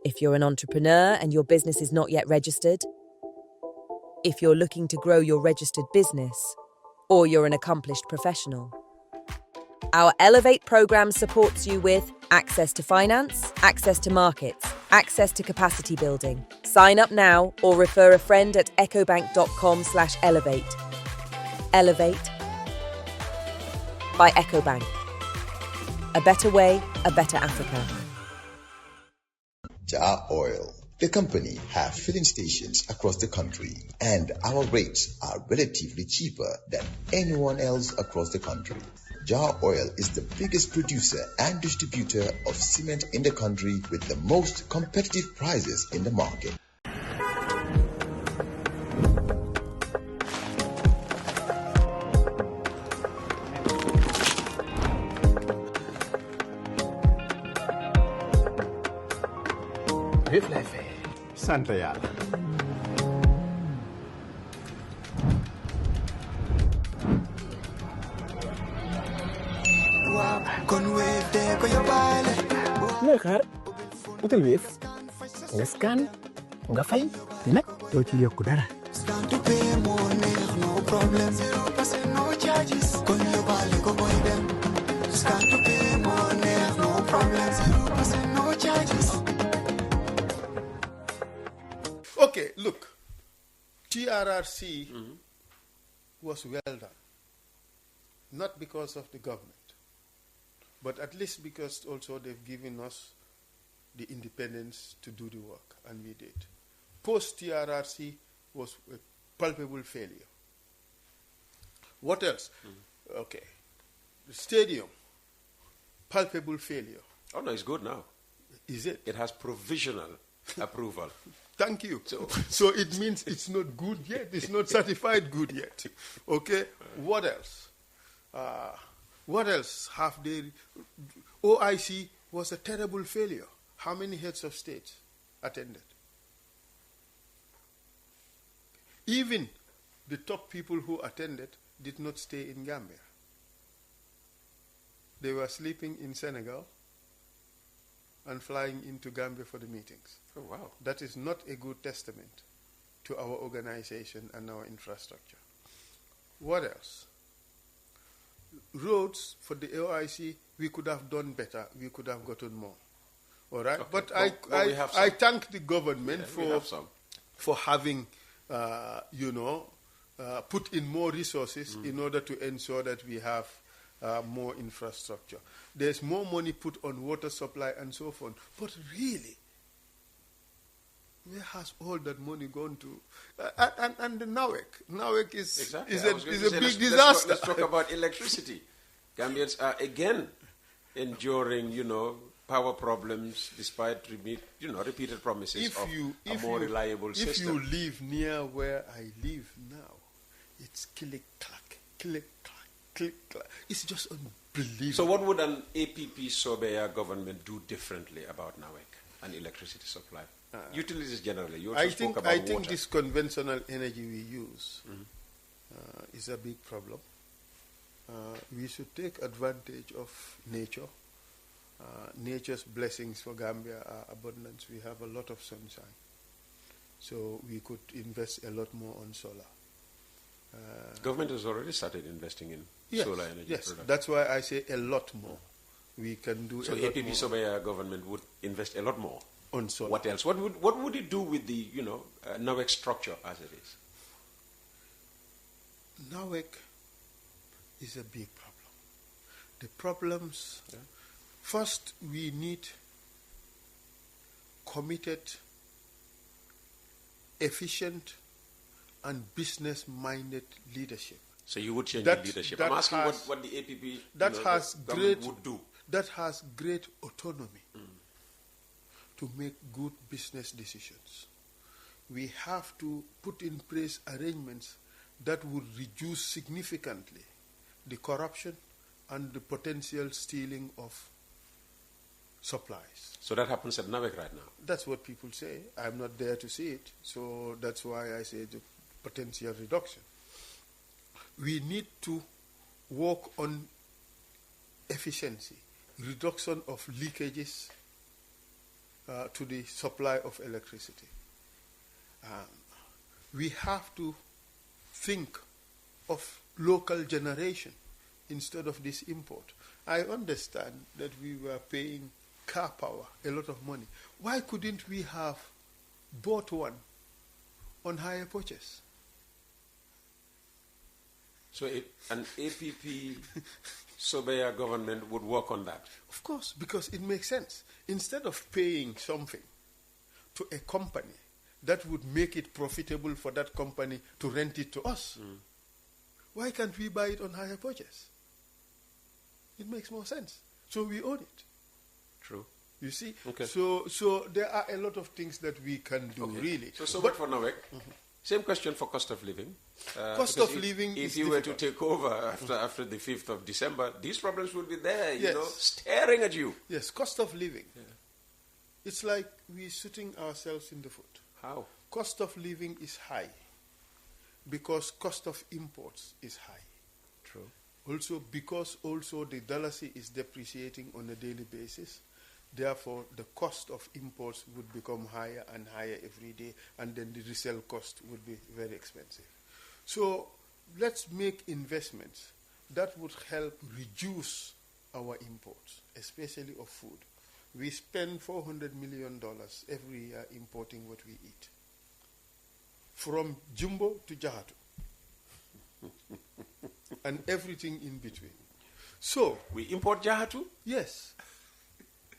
If you're an entrepreneur and your business is not yet registered, if you're looking to grow your registered business, or you're an accomplished professional. Our Elevate program supports you with access to finance, access to markets, access to capacity building. Sign up now or refer a friend at ecobank.com/elevate. Elevate by EcoBank. A better way, a better Africa. Jar Oil. The company has filling stations across the country, and our rates are relatively cheaper than anyone else across the country. Jar Oil is the biggest producer and distributor of cement in the country with the most competitive prices in the market. Santa yàlla. looy xaar utal Wave nga scan nga fay te nag doo ci yokku dara. Okay, look, TRRC was well done, not because of the government, but at least because also they've given us the independence to do the work, and we did. Post-TRRC was a palpable failure. What else? Okay, the stadium, palpable failure. Oh no, it's good now. Is it? It has provisional approval. Thank you. So it means it's not good yet. It's not certified good yet. Okay. What else? What else have they? OIC was a terrible failure. How many heads of state attended? Even the top people who attended did not stay in Gambia. They were sleeping in Senegal and flying into Gambia for the meetings. Oh, wow. That is not a good testament to our organization and our infrastructure. What else? Roads for the OIC, we could have done better. We could have gotten more. All right? Okay. But Well, I thank the government for having, put in more resources in order to ensure that we have more infrastructure. There's more money put on water supply and so forth. But really, where has all that money gone to? And the NAWEC is a big disaster. Let's talk about electricity. Gambians are again enduring, power problems despite repeated promises of a more reliable system. If you live near where I live now, it's click-clack, click-clack, click-clack. It's just unbelievable. So what would an APP Sobeya government do differently about NAWEC and electricity supply? Utilities generally. You also spoke about water. I think this conventional energy we use is a big problem. We should take advantage of nature. Nature's blessings for Gambia are abundant. We have a lot of sunshine. So we could invest a lot more on solar. Government has already started investing in solar energy production. That's why I say a lot more. We can do so a lot APP more. Sobeya government would invest a lot more on solar. What else? What would it do with the NAWEC structure as it is? NAWEC is a big problem. The problems. Yeah. First, we need committed, efficient, and business-minded leadership. So you would change the leadership. I'm asking what the APP government would do. That has great autonomy to make good business decisions. We have to put in place arrangements that would reduce significantly the corruption and the potential stealing of supplies. So that happens at NAWEC right now? That's what people say. I'm not there to see it, so that's why I say the potential reduction. We need to work on efficiency, reduction of leakages, to the supply of electricity. We have to think of local generation instead of this import. I understand that we were paying car power a lot of money. Why couldn't we have bought one on hire purchase? So an APP Sobeya government would work on that? Of course, because it makes sense. Instead of paying something to a company that would make it profitable for that company to rent it to us, why can't we buy it on hire purchase? It makes more sense. So we own it. True. You see? Okay. So there are a lot of things that we can do, really. So much for Nawek. Same question for cost of living. Cost of living if is you were difficult. to take over after the 5th of December, these problems would be there, Yes. staring at you. Yes, cost of living. Yeah. It's like we're shooting ourselves in the foot. How? Cost of living is high because cost of imports is high. True. Also, because the dollar is depreciating on a daily basis, therefore the cost of imports would become higher and higher every day, and then the resale cost would be very expensive. So let's make investments that would help reduce our imports, especially of food. We spend $400 million every year importing what we eat, from jumbo to jahatu, and everything in between. So we import jahatu? Yes,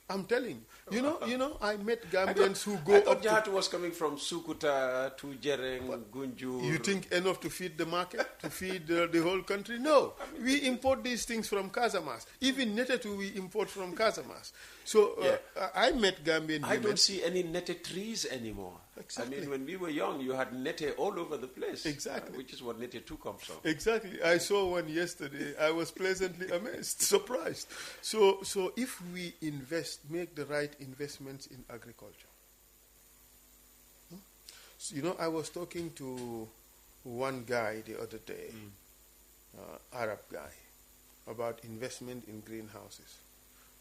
I'm telling you. You know, I met Gambians who I go thought up jahatu was coming from Sukuta to Jereng, Gunjur. You think enough to feed the market, to feed the whole country? No, we import these things from Casamas. Even Netetu we import from Casamas. So I met Gambian I women. don't see any nete trees anymore. Exactly. I mean, when we were young, you had nete all over the place. Exactly. Which is what nete 2 comes from. Exactly. I saw one yesterday. I was pleasantly amazed, surprised. So if we make the right investments in agriculture. So, I was talking to one guy the other day, Arab guy, about investment in greenhouses.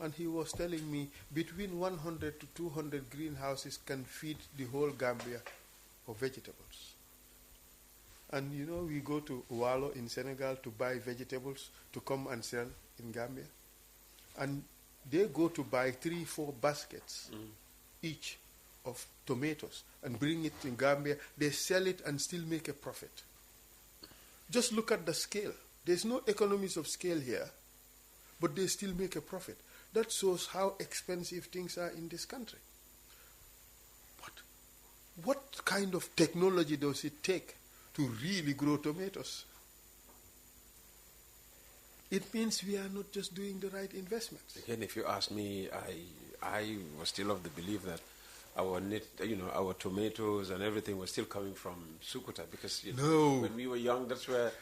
And he was telling me between 100 to 200 greenhouses can feed the whole Gambia of vegetables. And we go to Oualo in Senegal to buy vegetables to come and sell in Gambia. And they go to buy 3-4 baskets each of tomatoes and bring it in Gambia. They sell it and still make a profit. Just look at the scale. There's no economies of scale here, but they still make a profit. That shows how expensive things are in this country. But what kind of technology does it take to really grow tomatoes? It means we are not just doing the right investments. Again, if you ask me, I was still of the belief that our tomatoes and everything was still coming from Sukuta, because when we were young, that's where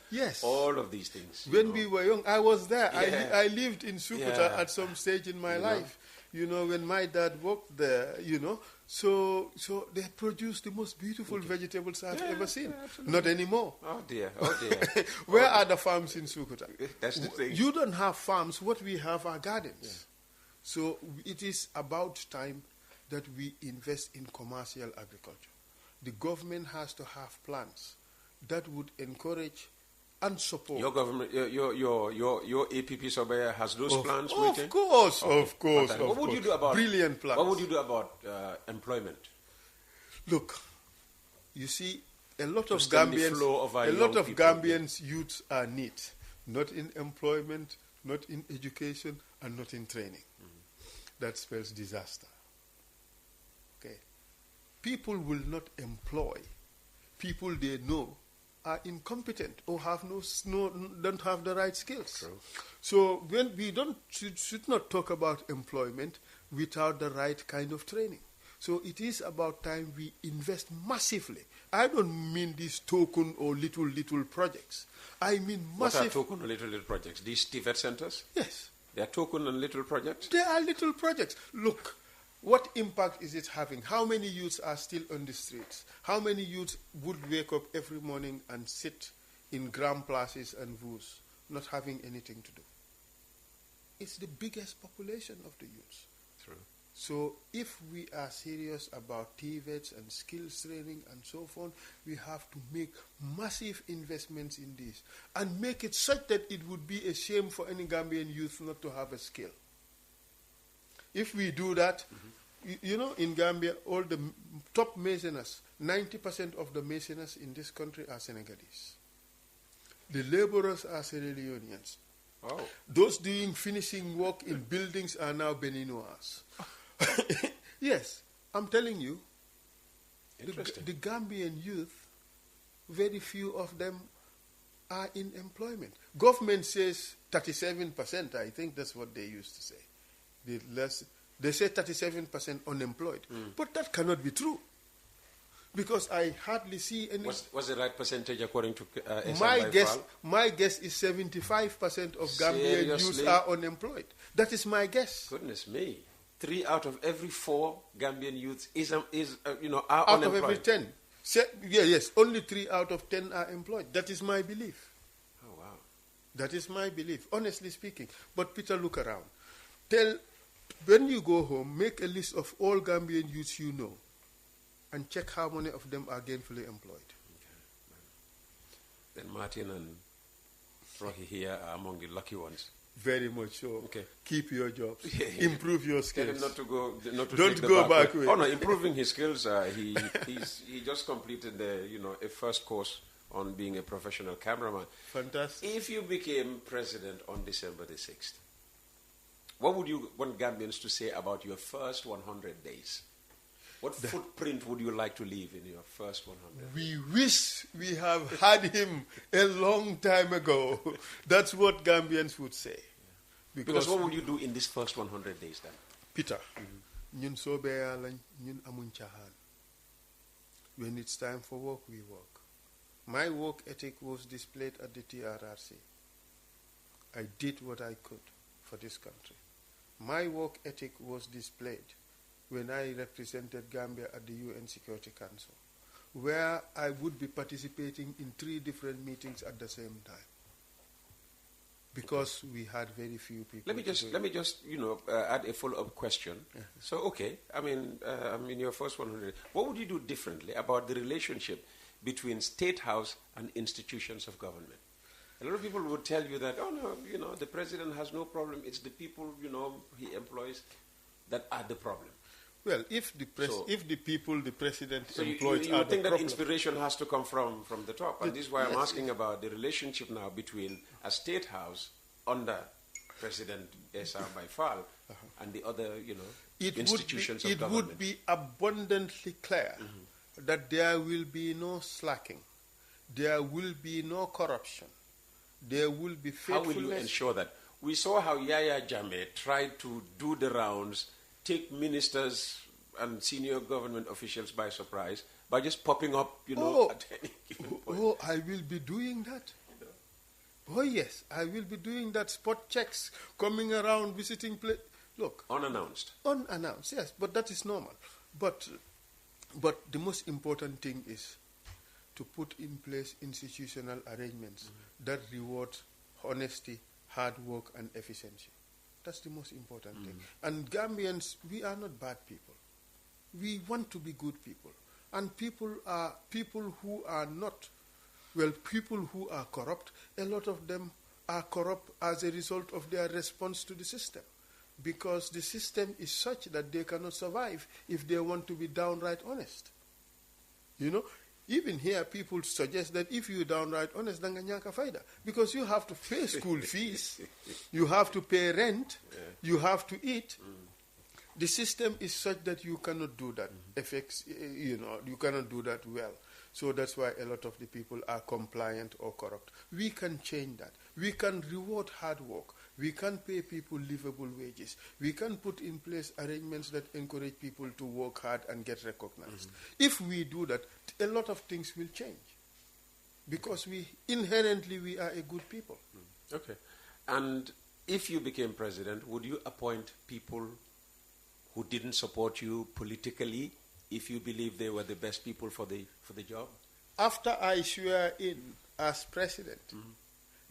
all of these things. When we were young, I was there. Yeah. I lived in Sukuta at some stage in my life. When my dad worked there, So they produce the most beautiful vegetables I've ever seen. Absolutely. Not anymore. Oh dear. Where are the farms in Sukuta? That's the thing. You don't have farms. What we have are gardens. Yeah. So it is about time that we invest in commercial agriculture. The government has to have plans that would encourage and support. Your government, your APP Sobeya has those plans. Of course. What would you do about brilliant plans? What would you do about employment? Look, you see, a lot of Gambians youths are neat, not in employment, not in education, and not in training. That spells disaster. Okay, people will not employ people they know are incompetent or don't have the right skills. True. So when we should not talk about employment without the right kind of training. So it is about time we invest massively. I don't mean these token or little projects. I mean massive. What are token or little projects? These TVET centers? Yes. They are token and little projects? They are little projects. Look, what impact is it having? How many youths are still on the streets? How many youths would wake up every morning and sit in Grand Places and Vus, not having anything to do? It's the biggest population of the youths. True. So if we are serious about TVETs and skills training and so forth, we have to make massive investments in this and make it such that it would be a shame for any Gambian youth not to have a skill. If we do that, you know, in Gambia, all the top masoners, 90% of the masoners in this country are Senegalese. The laborers are Sierra Leoneans. Oh. Those doing finishing work in buildings are now Beninois. Yes, I'm telling you, the Gambian youth, very few of them are in employment. Government says 37%, I think that's what they used to say. They say 37% unemployed. But that cannot be true. Because I hardly see any... What's the right percentage according to Essa? My guess is 75% of Gambian youth are unemployed. That is my guess. Goodness me. 3 out of every 4 Gambian youths are out unemployed. Of every 10. Yes, only 3 out of 10 are employed. That is my belief. Oh, wow. That is my belief, honestly speaking. But Peter, look around. When you go home, make a list of all Gambian youths you know and check how many of them are gainfully employed. Okay. Then Martin and Rocky here are among the lucky ones. Very much so. Okay. Keep your jobs. Improve your skills. Tell him not to go. Don't go back. Oh no, improving his skills. He just completed a first course on being a professional cameraman. Fantastic. If you became president on December the 6th, what would you want Gambians to say about your first 100 days? What footprint would you like to leave in your first 100? We wish we have had him a long time ago. That's what Gambians would say. Because what would you do in this first 100 days then? Peter, ñun sobe Yalla ñun amuñ caaxaan. When it's time for work, we work. My work ethic was displayed at the TRRC. I did what I could for this country. My work ethic was displayed when I represented Gambia at the UN Security Council, where I would be participating in 3 different meetings at the same time, because we had very few people. Let me just add a follow-up question. So, okay, in your first 100, what would you do differently about the relationship between State House and institutions of government? A lot of people would tell you that, the president has no problem. It's the people, he employs that are the problem. Well, if the people the president employs are the problem. You think that inspiration has to come from the top. And this is why I'm asking about the relationship now between a State House under President Essa by Fall and the other, institutions of government. It would be abundantly clear that there will be no slacking. There will be no corruption. There will be faithfulness. How will you ensure that? We saw how Yahya Jammeh tried to do the rounds, take ministers and senior government officials by surprise by just popping up, at any given point. Oh, I will be doing that. Oh, yes, I will be doing that. Spot checks, coming around, visiting Look. Unannounced. Unannounced, yes, but that is normal. But the most important thing is to put in place institutional arrangements that reward honesty, hard work, and efficiency. That's the most important thing. And Gambians, we are not bad people. We want to be good people. And people who are not, people who are corrupt, a lot of them are corrupt as a result of their response to the system. Because the system is such that they cannot survive if they want to be downright honest. Even here, people suggest that if you're downright honest, then nyaka faida, because you have to pay school fees, you have to pay rent, you have to eat. The system is such that you cannot do that. You cannot do that well. So that's why a lot of the people are compliant or corrupt. We can change that. We can reward hard work. We can pay people livable wages. We can put in place arrangements that encourage people to work hard and get recognized. If we do that, a lot of things will change. Because we are a good people. Okay. And if you became president, would you appoint people who didn't support you politically if you believe they were the best people for the job? After I swear in as president,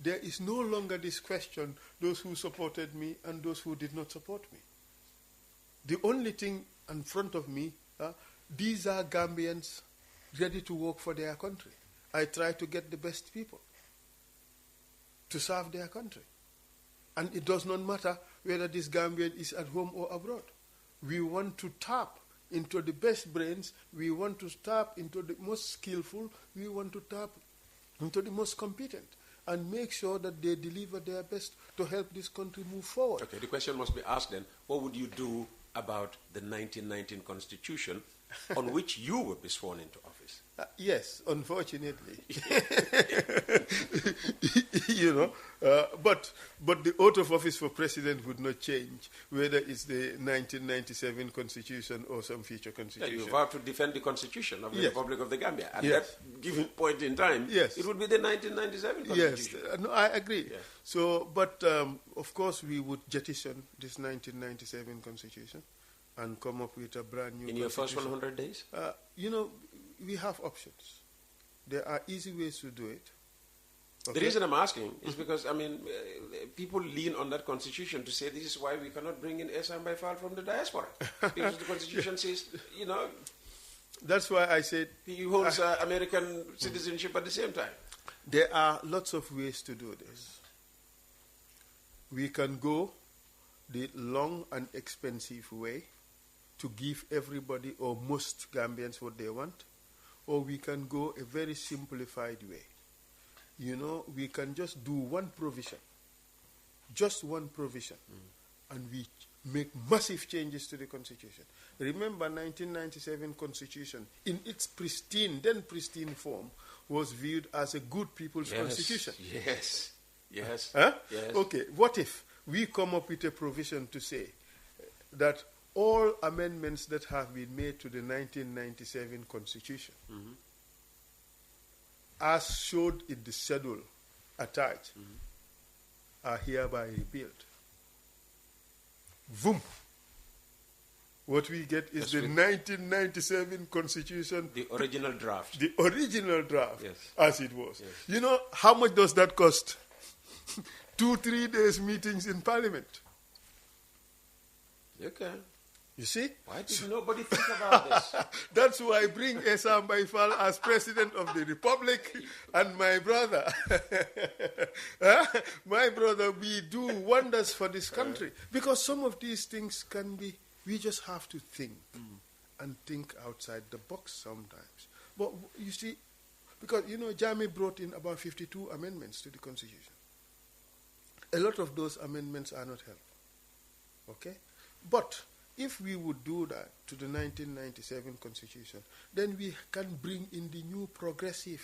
there is no longer this question, those who supported me and those who did not support me. The only thing in front of me, these are Gambians ready to work for their country. I try to get the best people to serve their country. And it does not matter whether this Gambian is at home or abroad. We want to tap into the best brains. We want to tap into the most skillful. We want to tap into the most competent and make sure that they deliver their best to help this country move forward. Okay, the question must be asked then, what would you do about the 1919 Constitution on which you will be sworn into office? Yes, unfortunately. But the oath of office for president would not change, whether it's the 1997 Constitution or some future Constitution. Yeah, you vow to defend the Constitution of the Republic of the Gambia. At Yes. that given point in time, Yes. it would be the 1997 Constitution. Yes, no, I agree. Yes. So, but of course we would jettison this 1997 Constitution and come up with a brand new In your first Constitution. 100 days? We have options. There are easy ways to do it. The Okay? reason I'm asking is because, people lean on that constitution to say this is why we cannot bring in Essa by file from the diaspora. Because the constitution says, That's why I said he holds American citizenship at the same time. there are lots of ways to do this. We can go the long and expensive way to give everybody or most Gambians what they want, or we can go a very simplified way. We can just do one provision, and we make massive changes to the Constitution. Remember, 1997 Constitution, in its pristine form, was viewed as a good people's constitution. Yes. Huh? Yes. Okay, what if we come up with a provision to say that all amendments that have been made to the 1997 Constitution, as showed in the schedule attached, are hereby repealed. Boom. What we get is the 1997 Constitution. The original draft. The original draft, Yes. as it was. Yes. You know, how much does that cost? 2-3 days meetings in Parliament. Okay. You see? Why did nobody think about this? That's why I bring Essa Mbaifal as President of the Republic and my brother. My brother, we do wonders for this country. Because some of these things can be, we just have to think and think outside the box sometimes. But you see, because, Jammeh brought in about 52 amendments to the Constitution. A lot of those amendments are not helpful. Okay? But if we would do that to the 1997 Constitution, then we can bring in the new progressive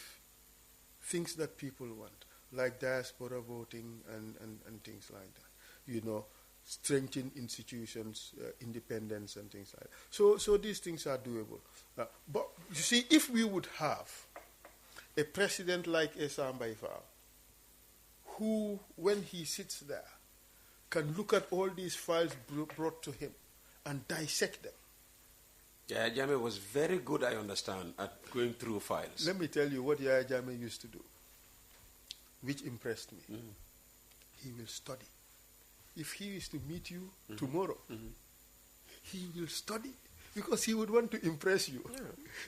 things that people want, like diaspora voting and things like that. Strengthen institutions, independence and things like that. So these things are doable. But you see, if we would have a president like Essa Mbaifal, who, when he sits there, can look at all these files brought to him and dissect them. Yahya Jammeh was very good, I understand, at going through files. Let me tell you what Yahya Jammeh used to do, which impressed me. He will study. If he is to meet you tomorrow, he will study because he would want to impress you. Yeah.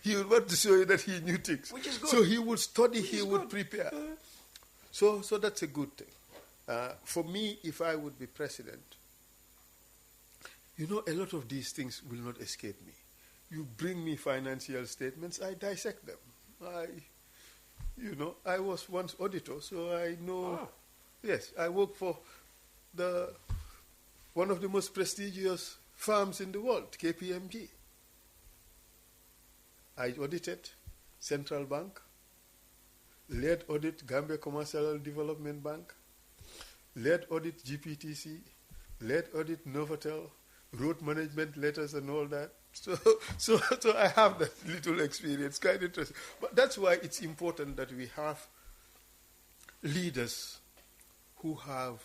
He would want to show you that he knew things. Which is good. So he would study, he would prepare. So that's a good thing. For me, if I would be president, a lot of these things will not escape me. You bring me financial statements, I dissect them. I was once auditor, so I know. Ah. Yes, I work for one of the most prestigious firms in the world, KPMG. I audited Central Bank, led audit Gambia Commercial Development Bank, led audit GPTC, led audit Novotel, wrote management letters and all that. So I have that little experience, quite interesting. But that's why it's important that we have leaders who have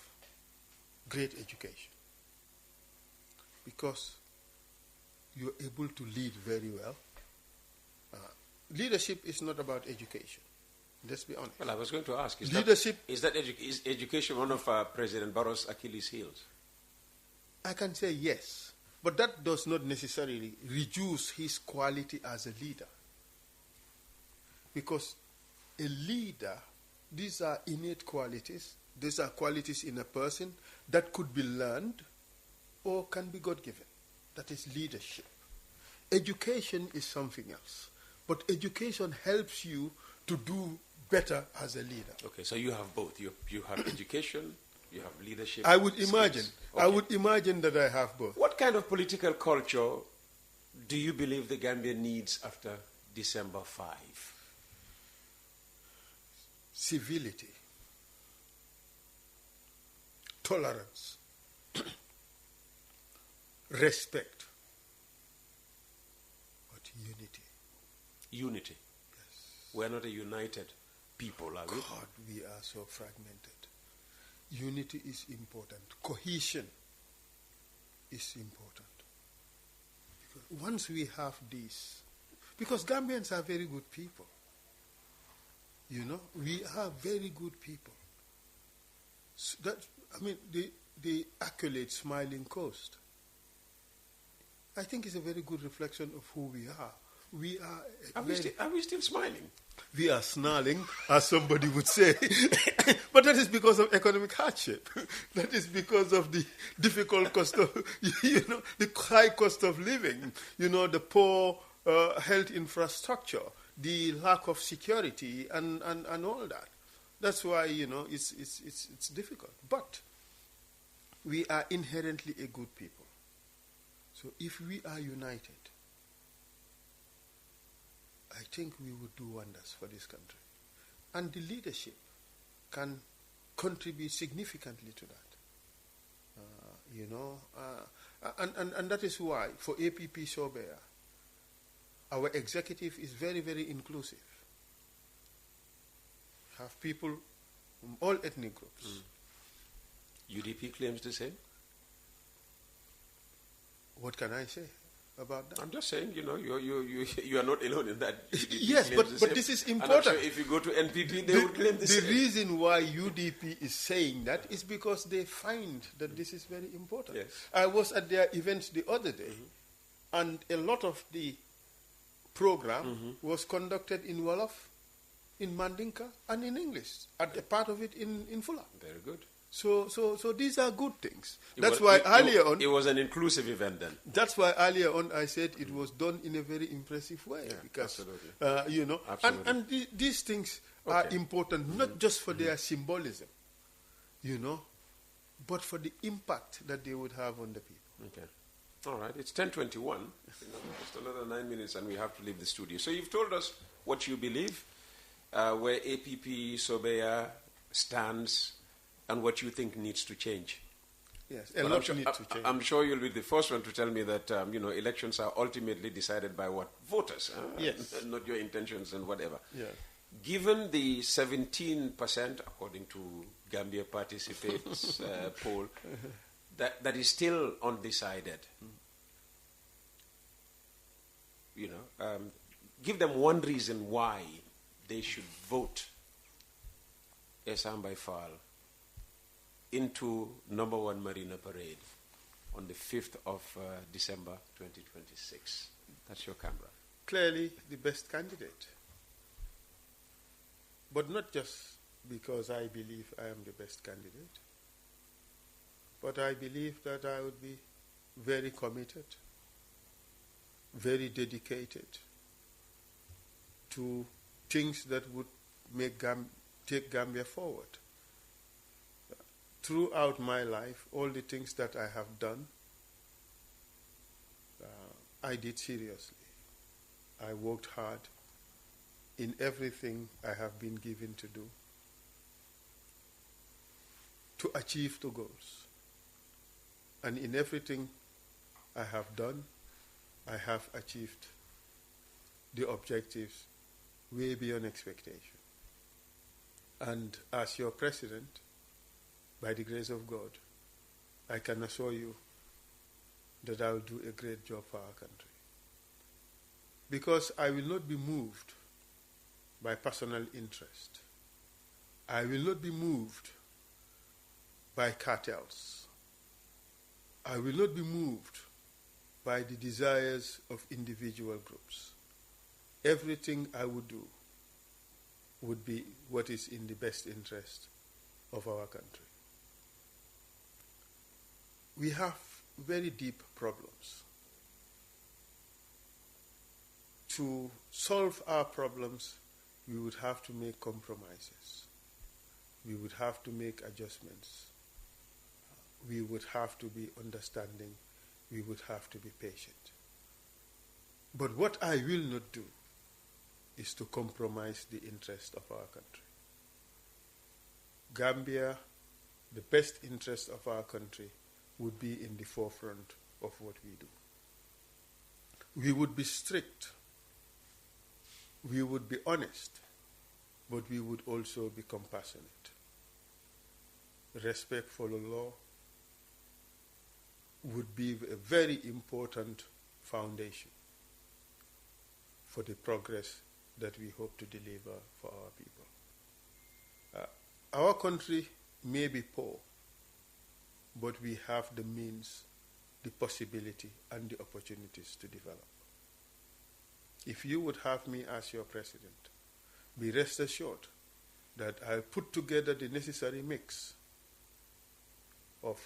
great education, because you're able to lead very well. Leadership is not about education. Let's be honest. Well, I was going to ask, is education one of President Barrow's Achilles' heels? I can say yes, But that does not necessarily reduce his quality as a leader. Because a leader, these are innate qualities. These are qualities in a person that could be learned or can be God-given. That is leadership. Education is something else. But education helps you to do better as a leader. Okay, so you have both. You have education, you have leadership. I would imagine. Okay. I would imagine that I have both. What kind of political culture do you believe the Gambia needs after December 5? Civility, tolerance, respect, but unity. Unity. Yes. We're not a united people, are we? God, we are so fragmented. Unity is important. Cohesion is important. Because once we have this, because Gambians are very good people. You know, we are very good people. So that, I mean, the accolade Smiling Coast, I think is a very good reflection of who we are. We are. Are we still smiling? We are snarling, as somebody would say. But that is because of economic hardship. That is because of the difficult cost of, the high cost of living, the poor health infrastructure, the lack of security, and all that. That's why, it's difficult. But we are inherently a good people. So if we are united, I think we would do wonders for this country. And the leadership can contribute significantly to that. And that is why, for APP Sobea, our executive is very, very inclusive. Have people from all ethnic groups. UDP claims the same? What can I say about that? I'm just saying, you are not alone in that. UDP yes, but this is important. And I'm sure if you go to NPP, they would claim the same. The reason why UDP is saying that is because they find that this is very important. Yes. I was at their event the other day, and a lot of the program was conducted in Wolof, in Mandinka, and in English, and a part of it in Fula. Very good. So these are good things. It was an inclusive event then. That's why earlier on I said it was done in a very impressive way. Yeah, because, absolutely. And these things are important, not just for their symbolism, but for the impact that they would have on the people. Okay. All right. It's 10:21. Just another 9 minutes and we have to leave the studio. So you've told us what you believe, where APP Sobea stands, and what you think needs to change. Yes, a lot needs to change. I'm sure you'll be the first one to tell me that elections are ultimately decided by what? Voters. Yes. Not your intentions and whatever. Yeah. Given the 17%, according to Gambia Participates poll, that is still undecided, give them one reason why they should vote Essa by Fall into number 1 Marina Parade on the 5th of December 2026. That's your camera. Clearly the best candidate. But not just because I believe I am the best candidate, but I believe that I would be very committed, very dedicated to things that would take Gambia forward. Throughout my life, all the things that I have done, I did seriously. I worked hard in everything I have been given to do to achieve the goals. And in everything I have done, I have achieved the objectives way beyond expectation. And as your president, by the grace of God, I can assure you that I will do a great job for our country. Because I will not be moved by personal interest. I will not be moved by cartels. I will not be moved by the desires of individual groups. Everything I would do would be what is in the best interest of our country. We have very deep problems. To solve our problems, we would have to make compromises. We would have to make adjustments. We would have to be understanding. We would have to be patient. But what I will not do is to compromise the interest of our country. Gambia, the best interest of our country would be in the forefront of what we do. We would be strict. We would be honest, but we would also be compassionate. Respect for the law would be a very important foundation for the progress that we hope to deliver for our people. Our country may be poor, but we have the means, the possibility, and the opportunities to develop. If you would have me as your president, be rest assured that I'll put together the necessary mix of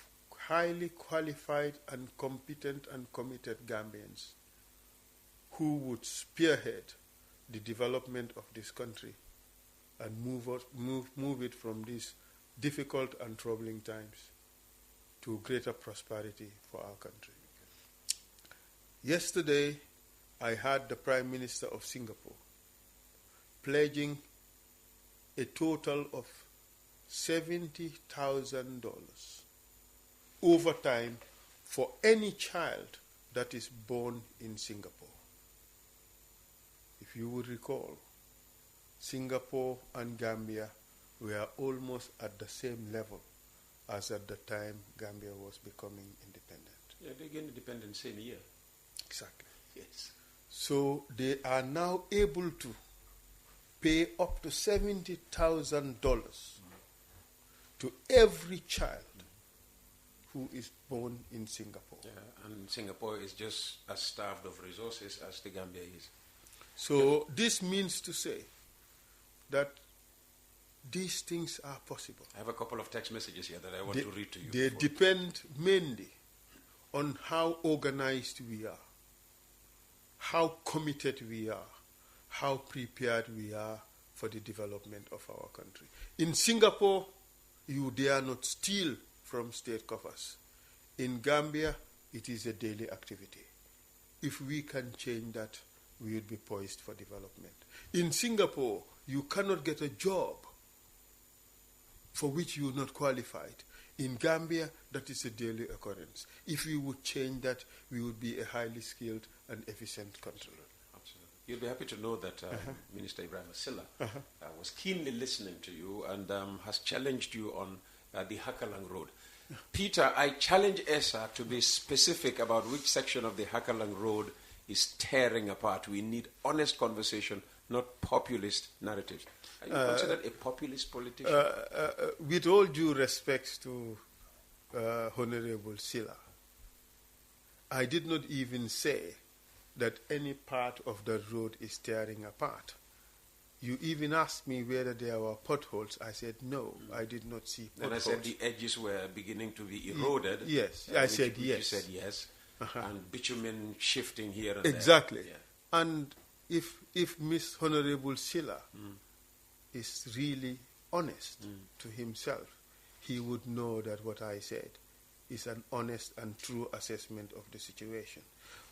highly qualified and competent and committed Gambians who would spearhead the development of this country and move it from these difficult and troubling times to greater prosperity for our country. Yesterday, I had the Prime Minister of Singapore pledging a total of $70,000 over time for any child that is born in Singapore. If you would recall, Singapore and Gambia were almost at the same level as at the time Gambia was becoming independent. Yeah, they gained independence same year. Exactly. Yes. So they are now able to pay up to $70,000 to every child who is born in Singapore. Yeah, and Singapore is just as starved of resources as the Gambia is. So this means to say that these things are possible. I have a couple of text messages here that I want to read to you. They depend mainly on how organized we are, how committed we are, how prepared we are for the development of our country. In Singapore, you dare not steal from state coffers. In Gambia, it is a daily activity. If we can change that, we will be poised for development. In Singapore, you cannot get a job for which you are not qualified. In Gambia, that is a daily occurrence. If we would change that, we would be a highly skilled and efficient country. Absolutely. You'll be happy to know that Minister Ibrahim Silla was keenly listening to you and has challenged you on the Hakalang Road. Peter, I challenge Essa to be specific about which section of the Hakalang Road is tearing apart. We need honest conversation, not populist narratives. Are you considered a populist politician? With all due respect to Honorable Silla, I did not even say that any part of the road is tearing apart. You even asked me whether there were potholes. I said no, I did not see potholes. And I said the edges were beginning to be eroded. Yes, I said yes. You said yes. And bitumen shifting here and exactly. there. Yeah. And if Miss Honorable Silla is really honest to himself, he would know that what I said is an honest and true assessment of the situation.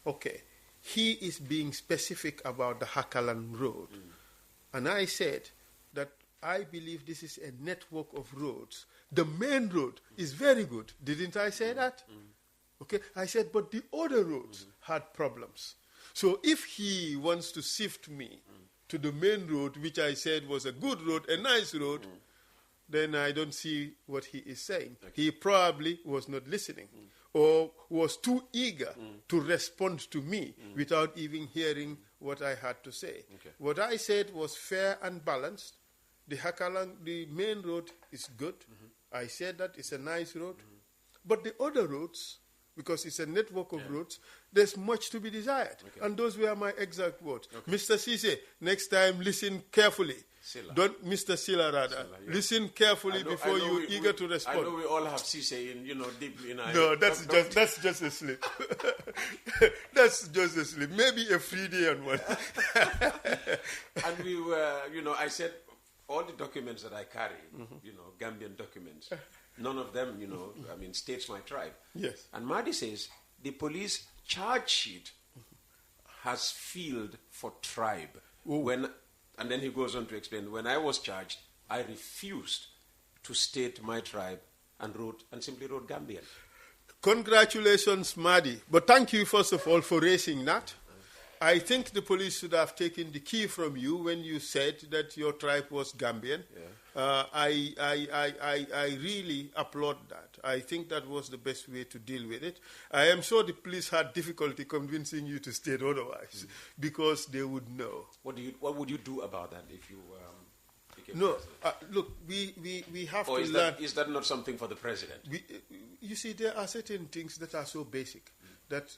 Okay, he is being specific about the Hakalan Road. And I said that I believe this is a network of roads. The main road is very good. Didn't I say that? Okay, I said, but the other roads had problems. So if he wants to sift me to the main road, which I said was a good road, a nice road, then I don't see what he is saying. Okay. He probably was not listening or was too eager to respond to me without even hearing what I had to say. Okay. What I said was fair and balanced. The Hakalang, the main road is good. I said that it's a nice road. But the other roads because it's a network of roads, there's much to be desired. Okay. And those were my exact words. Okay. Mr. Cisse, next time listen carefully. Don't, Mr. Silla rather. Listen carefully before you eager to respond. I know we all have Cisse in, deeply in our No, head. that's just a slip. That's just a slip. Maybe a Freudian one. And we were, I said all the documents that I carry, Gambian documents, none of them, states my tribe. Yes. And Mahdi says the police charge sheet has field for tribe. And then he goes on to explain, when I was charged, I refused to state my tribe and simply wrote Gambian. Congratulations, Mahdi. But thank you, first of all, for raising that. I think the police should have taken the key from you when you said that your tribe was Gambian. Yeah. I really applaud that. I think that was the best way to deal with it. I am sure the police had difficulty convincing you to state otherwise because they would know. What would you do about that if you became president? Look, we have or to is learn. Is that not something for the president? You see, there are certain things that are so basic that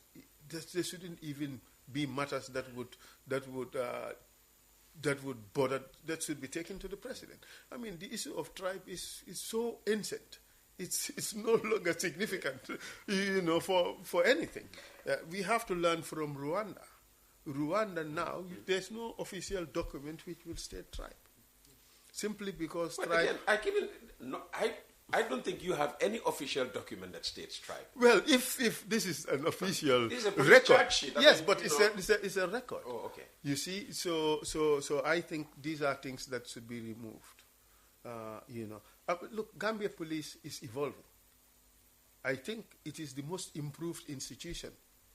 there shouldn't even be matters that should be taken to the president. I mean, the issue of tribe is so ancient. It's no longer significant, for anything. We have to learn from Rwanda. Rwanda now, there's no official document which will state tribe. Simply because tribe... Again, I don't think you have any official document that states tribe. Well, if this is an official this is a record, charge sheet. yes, but it's a record. Oh, okay. You see, so I think these are things that should be removed. Look, Gambia police is evolving. I think it is the most improved institution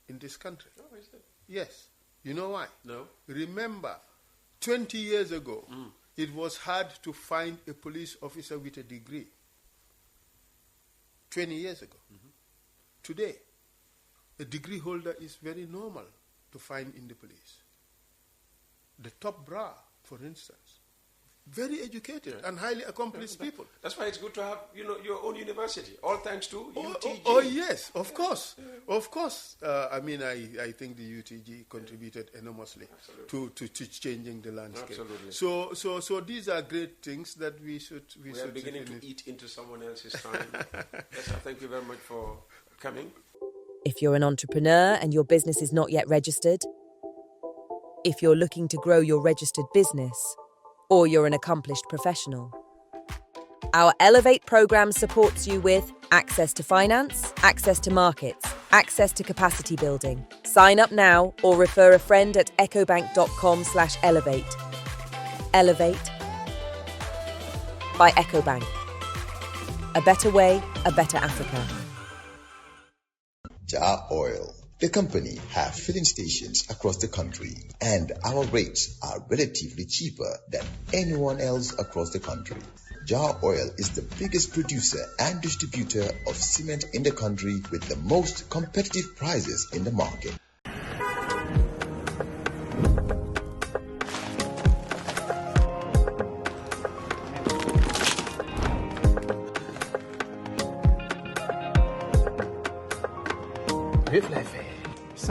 in this country. Oh, is it? Yes. You know why? No. Remember, 20 years ago, it was hard to find a police officer with a degree. 20 years ago. Today, a degree holder is very normal to find in the police. The top bra, for instance, very educated and highly accomplished people. That's why it's good to have, your own university. All thanks to UTG. Oh yes, of course, of course. I think the UTG contributed enormously to changing the landscape. Absolutely. So these are great things that we should. We are beginning to eat into someone else's time. Essa, thank you very much for coming. If you're an entrepreneur and your business is not yet registered, if you're looking to grow your registered business, or you're an accomplished professional, our Elevate program supports you with access to finance, access to markets, access to capacity building. Sign up now or refer a friend at ecobank.com/elevate. Elevate by EcoBank. A better way, a better Africa. Jar Oil. The company have filling stations across the country, and our rates are relatively cheaper than anyone else across the country. Jar Oil is the biggest producer and distributor of cement in the country with the most competitive prices in the market.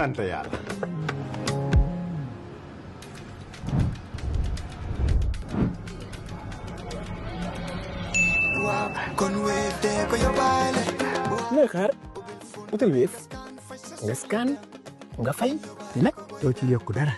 sant yàlla. looy xaar utal Wave nga scan nga fay nag doo ci yokku dara.